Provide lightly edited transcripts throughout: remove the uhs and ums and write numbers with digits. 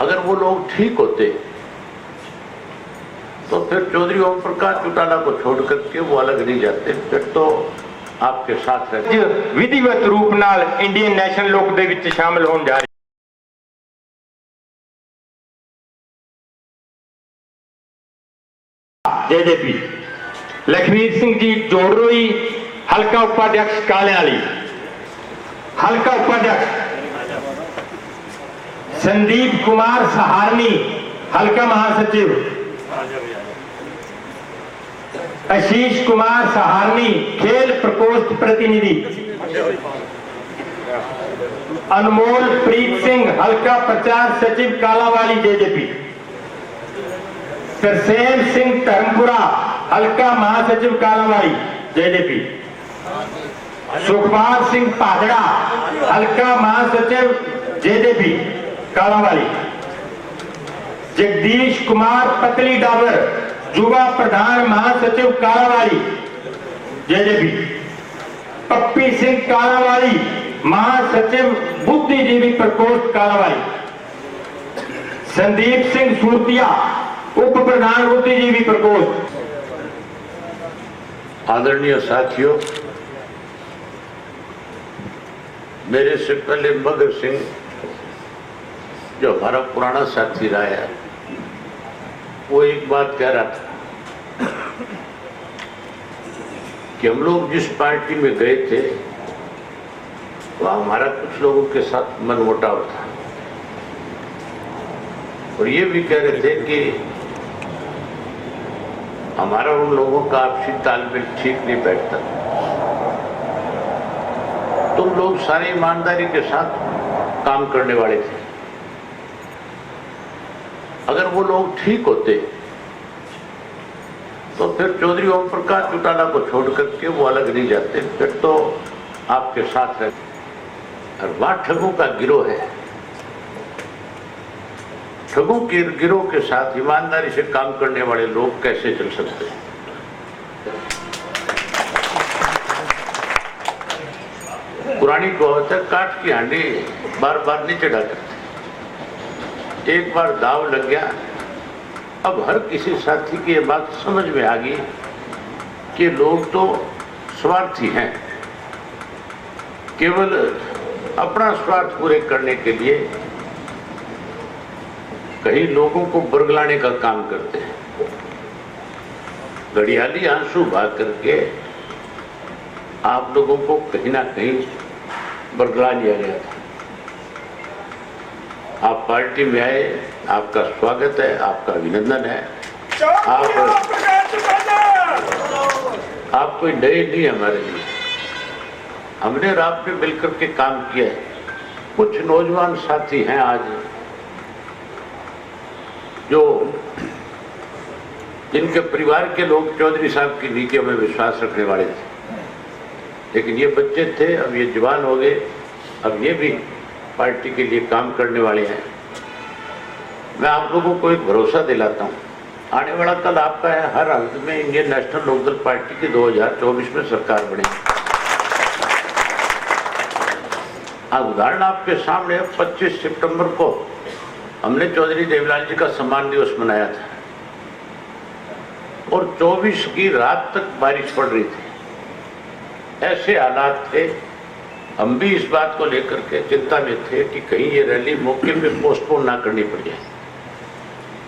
अगर वो लोग ठीक होते तो फिर चौधरी ओम प्रकाश चौटाला को छोड़ करके वो अलग नहीं जाते, फिर तो आपके साथ रहते। विधिवत रूप नाल इंडियन नेशनल लोक दे विच शामिल होने जा रहे जेजेपी लखवीर सिंह जी जोड़रोई हल्का उपाध्यक्ष कालियाली, हल्का उपाध्यक्ष संदीप कुमार सहारनी हल्का महासचिव, आशीष कुमार सहारनी खेल प्रकोष्ठ प्रतिनिधि, अनमोल प्रीत सिंह हल्का प्रचार सचिव कालावाली जेजेपी, तरसेम सिंह धर्मपुरा हल्का महासचिव कालावाली जेजेपी, सुखपाल सिंह पादड़ा हल्का महासचिव जेजेपी कालावाली, जगदीश कुमार पतली डाबर युवा प्रधान महासचिव कालावाली जेजेपी, पप्पी सिंह कालावाली महासचिव बुद्धिजीवी प्रकोष्ठ कालावाली, संदीप सिंह सूरतिया उप प्रधान बुद्धिजीवी प्रकोष्ठ। आदरणीय साथियों, मेरे से पहले मगर सिंह जो हमारा पुराना साथी रहा है, वो एक बात कह रहा था कि हम लोग जिस पार्टी में गए थे वह हमारा कुछ लोगों के साथ मनमुटाव था, और ये भी कह रहे थे कि हमारा उन लोगों का आपसी तालमेल ठीक नहीं बैठता। तुम लोग सारे ईमानदारी के साथ काम करने वाले थे, अगर वो लोग ठीक होते तो फिर चौधरी ओम प्रकाश चौटाला को छोड़ करके वो अलग नहीं जाते, फिर तो आपके साथ रहते। और वहां ठगों का गिरोह है, ठगों के गिरोह के साथ ईमानदारी से काम करने वाले लोग कैसे चल सकते हैं? पुरानी कहावत है, काट की हांडी बार बार नहीं चढ़ा करते। एक बार दाव लग गया, अब हर किसी साथी की ये बात समझ में आ गई कि लोग तो स्वार्थी हैं, केवल अपना स्वार्थ पूरे करने के लिए कई लोगों को बरगलाने का काम करते हैं। घड़ियाली आंसू बहा करके आप लोगों को कहीं ना कहीं बरगला लिया गया था। आप पार्टी में आए, आपका स्वागत है, आपका अभिनंदन है। आप कोई नए नहीं हमारे लिए, हमने और आपने मिलकर के काम किया है। कुछ नौजवान साथी हैं आज जो जिनके परिवार के लोग चौधरी साहब की नीतियों में विश्वास रखने वाले थे, लेकिन ये बच्चे थे, अब ये जवान हो गए, अब ये भी पार्टी के लिए काम करने वाले हैं। मैं आप लोगों को एक भरोसा दिलाता हूँ, आने वाला कल आपका है, हर हालत में इंडियन नेशनल लोकदल पार्टी की 2024 में सरकार बने। आज उदाहरण आपके सामने, 25 सितंबर को हमने चौधरी देवलाल जी का सम्मान दिवस मनाया था और 24 की रात तक बारिश पड़ रही थी। ऐसे हालात थे, हम भी इस बात को लेकर के चिंता में थे कि कहीं ये रैली मौके पे पोस्टपोन ना करनी पड़ जाए,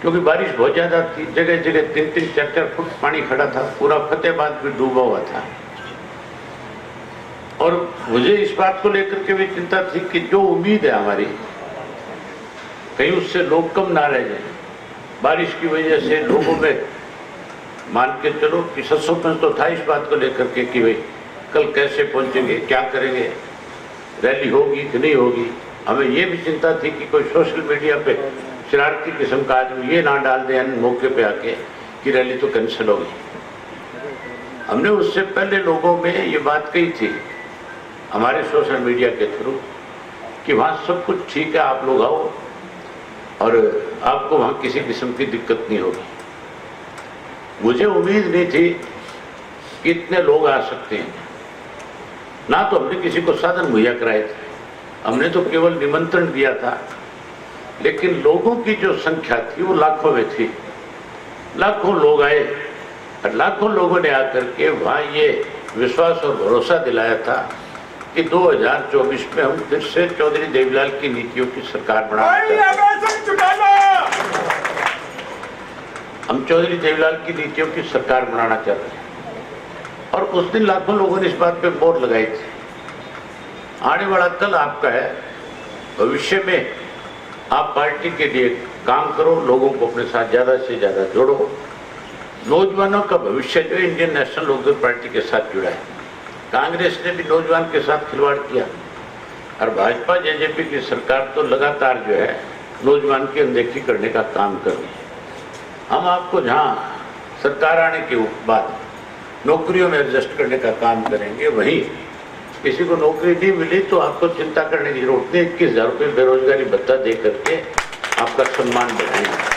क्योंकि बारिश बहुत ज्यादा थी, जगह जगह 3-3, 4-4 फुट पानी खड़ा था, पूरा फतेहाबाद भी डूबा हुआ था। और मुझे इस बात को लेकर के भी चिंता थी कि जो उम्मीद है हमारी, कहीं उससे लोग कम ना रह जाए। बारिश की वजह से लोगों में मान के चलो कि सस्पेंस तो था इस बात को लेकर के कि भाई कल कैसे पहुंचेंगे, क्या करेंगे, रैली होगी कि नहीं होगी। हमें ये भी चिंता थी कि कोई सोशल मीडिया पे शरारती किस्म का आदमी ये ना डाल दे मौके पे आके कि रैली तो कैंसिल होगी। हमने उससे पहले लोगों में ये बात कही थी हमारे सोशल मीडिया के थ्रू कि वहाँ सब कुछ ठीक है, आप लोग आओ और आपको वहाँ किसी किस्म की दिक्कत नहीं होगी। मुझे उम्मीद नहीं थी कि इतने लोग आ सकते हैं, ना तो हमने किसी को साधन मुहैया कराए थे, हमने तो केवल निमंत्रण दिया था लेकिन लोगों की जो संख्या थी वो लाखों में थी। लाखों लोग आए और लाखों लोगों ने आकर के वहाँ ये विश्वास और भरोसा दिलाया था कि 2024 में हम फिर से चौधरी देवीलाल की नीतियों की सरकार बनाना चाहते हैं। हम चौधरी देवीलाल की नीतियों की सरकार बनाना चाहते हैं और उस दिन लाखों लोगों ने इस बात पे मोहर लगाई थी। आने वाला कल आपका है, भविष्य में आप पार्टी के लिए काम करो, लोगों को अपने साथ ज्यादा से ज्यादा जोड़ो। नौजवानों का भविष्य जो इंडियन नेशनल लोकदल पार्टी के साथ जुड़ा है। कांग्रेस ने भी नौजवान के साथ खिलवाड़ किया और भाजपा जेजेपी की सरकार तो लगातार जो है नौजवान की अनदेखी करने का काम कर रही है। हम आपको जहाँ सरकार आने के बाद नौकरियों में एडजस्ट करने का काम करेंगे, वहीं किसी को नौकरी नहीं मिली तो आपको चिंता करने की जरूरत नहीं। 21,000 रुपये बेरोजगारी भत्ता दे करके आपका सम्मान बढ़ाएंगे।